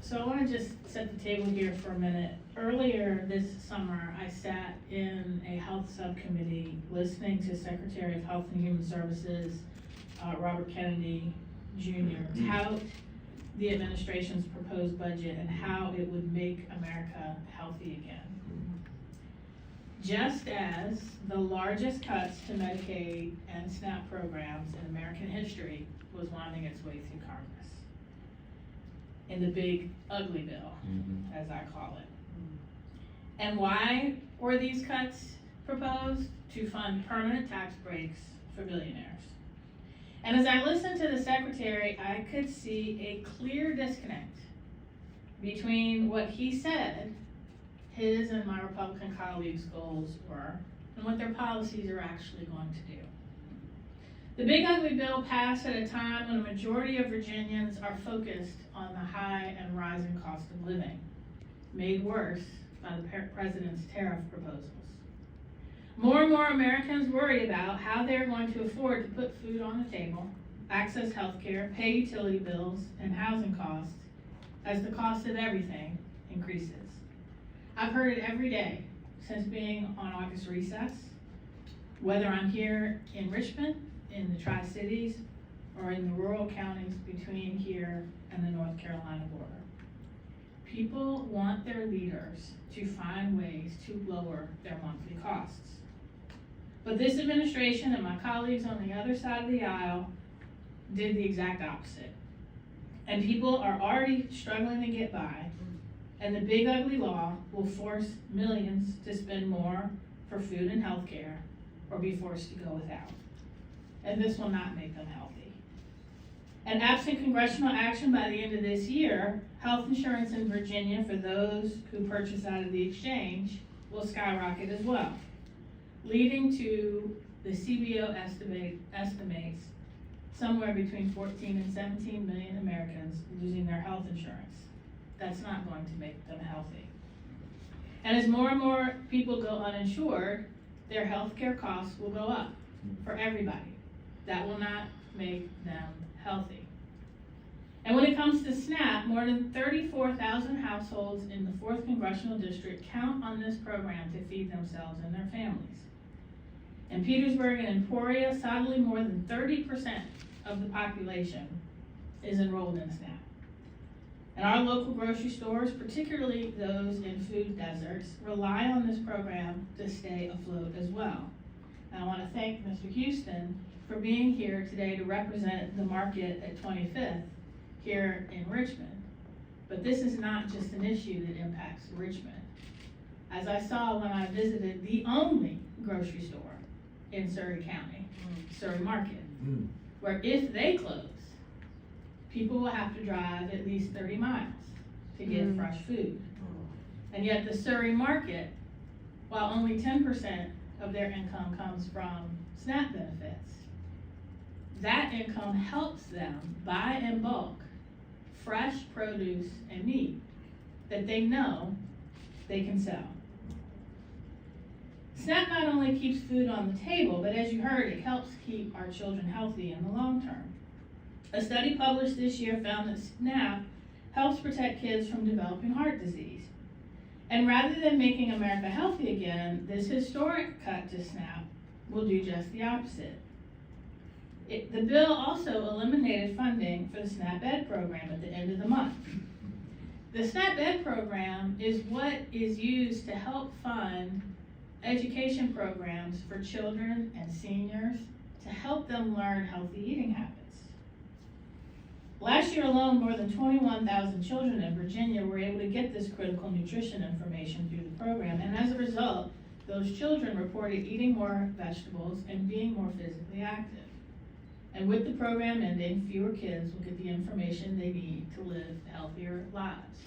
So I want to just set the table here for a minute. Earlier this summer, I sat in a health subcommittee listening to Secretary of Health and Human Services, Robert Kennedy Jr. tout the administration's proposed budget and how it would make America healthy again. Just as the largest cuts to Medicaid and SNAP programs in American history was winding its way through Congress. In the big ugly bill, as I call it. And why were these cuts proposed? To fund permanent tax breaks for billionaires. And as I listened to the secretary, I could see a clear disconnect between what he said his and my Republican colleagues' goals were and what their policies are actually going to do. The big ugly bill passed at a time when a majority of Virginians are focused on the high and rising cost of living, made worse by the president's tariff proposals. More and more Americans worry about how they're going to afford to put food on the table, access health care, pay utility bills, and housing costs as the cost of everything increases. I've heard it every day since being on August recess, whether I'm here in Richmond, in the Tri-Cities, or in the rural counties between here and the North Carolina border. People want their leaders to find ways to lower their monthly costs. But this administration and my colleagues on the other side of the aisle did the exact opposite. And people are already struggling to get by, and the big ugly law will force millions to spend more for food and health care or be forced to go without. And this will not make them healthy. And absent congressional action by the end of this year, health insurance in Virginia for those who purchase out of the exchange will skyrocket as well, leading to the CBO estimates somewhere between 14 and 17 million Americans losing their health insurance. That's not going to make them healthy. And as more and more people go uninsured, their health care costs will go up for everybody. That will not make them healthy. And when it comes to SNAP, more than 34,000 households in the 4th Congressional District count on this program to feed themselves and their families. In Petersburg and Emporia, sadly more than 30% of the population is enrolled in SNAP. And our local grocery stores, particularly those in food deserts, rely on this program to stay afloat as well. And I want to thank Mr. Houston for being here today to represent the market at 25th here in Richmond. But this is not just an issue that impacts Richmond. As I saw when I visited the only grocery store in Surrey County, Surrey Market, where if they close, people will have to drive at least 30 miles to get fresh food. And yet the Surrey Market, while only 10% of their income comes from SNAP benefits, that income helps them buy in bulk fresh produce and meat that they know they can sell. SNAP not only keeps food on the table, but as you heard, it helps keep our children healthy in the long term. A study published this year found that SNAP helps protect kids from developing heart disease. And rather than making America healthy again, this historic cut to SNAP will do just the opposite. The bill also eliminated funding for the SNAP Ed program at the end of the month. The SNAP Ed program is what is used to help fund education programs for children and seniors to help them learn healthy eating habits. Last year alone, more than 21,000 children in Virginia were able to get this critical nutrition information through the program, and as a result, those children reported eating more vegetables and being more physically active. And with the program ending, fewer kids will get the information they need to live healthier lives.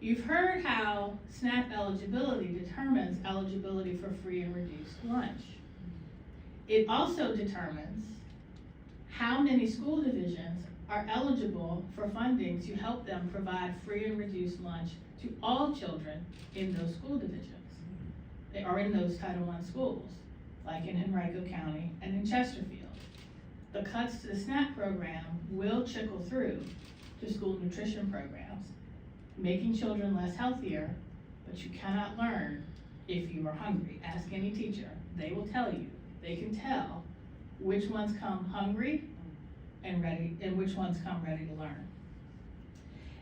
You've heard how SNAP eligibility determines eligibility for free and reduced lunch. It also determines how many school divisions are eligible for funding to help them provide free and reduced lunch to all children in those school divisions. They are in those Title I schools, like in Henrico County and in Chesterfield. The cuts to the SNAP program will trickle through to school nutrition programs, making children less healthier, but you cannot learn if you are hungry. Ask any teacher, they will tell you. They can tell which ones come hungry and ready, and which ones come ready to learn.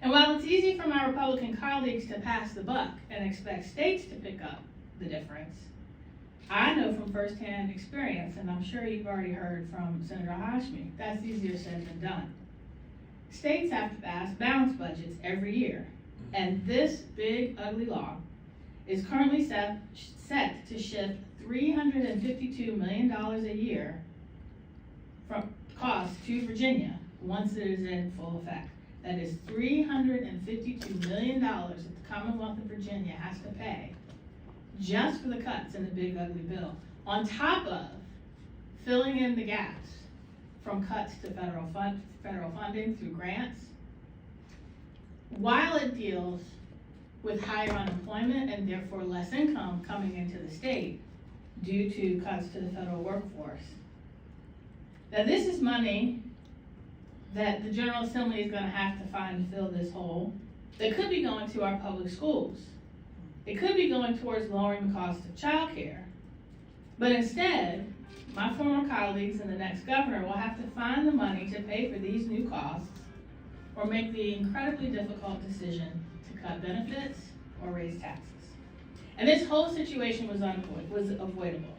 And while it's easy for my Republican colleagues to pass the buck and expect states to pick up the difference, I know from firsthand experience, and I'm sure you've already heard from Senator Hashmi, that's easier said than done. States have to pass balanced budgets every year, and this big, ugly law is currently set to shift $352 million a year from cost to Virginia once it is in full effect. That is $352 million that the Commonwealth of Virginia has to pay just for the cuts in the big ugly bill, on top of filling in the gaps from cuts to federal funding through grants. While it deals with higher unemployment and therefore less income coming into the state due to cuts to the federal workforce. Now this is money that the General Assembly is going to have to find to fill this hole that could be going to our public schools. It could be going towards lowering the cost of child care. But instead, my former colleagues and the next governor will have to find the money to pay for these new costs or make the incredibly difficult decision to cut benefits or raise taxes. And this whole situation was avoidable.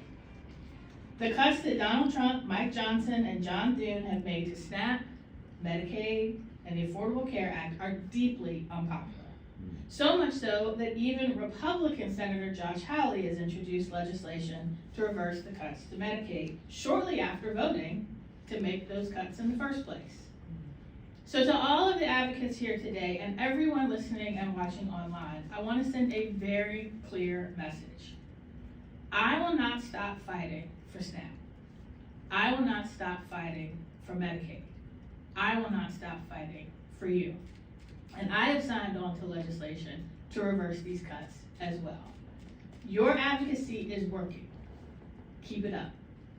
The cuts that Donald Trump, Mike Johnson, and John Thune have made to SNAP, Medicaid, and the Affordable Care Act are deeply unpopular. So much so that even Republican Senator Josh Hawley has introduced legislation to reverse the cuts to Medicaid shortly after voting to make those cuts in the first place. So to all of the advocates here today and everyone listening and watching online, I want to send a very clear message. I will not stop fighting for SNAP. I will not stop fighting for Medicaid. I will not stop fighting for you. And I have signed on to legislation to reverse these cuts as well. Your advocacy is working. Keep it up.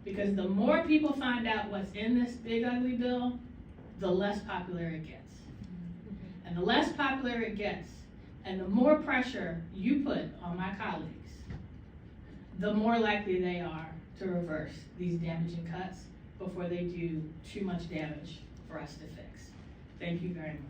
Because the more people find out what's in this big ugly bill, the less popular it gets. And the less popular it gets, and the more pressure you put on my colleagues, the more likely they are to reverse these damaging cuts before they do too much damage for us to fix. Thank you very much.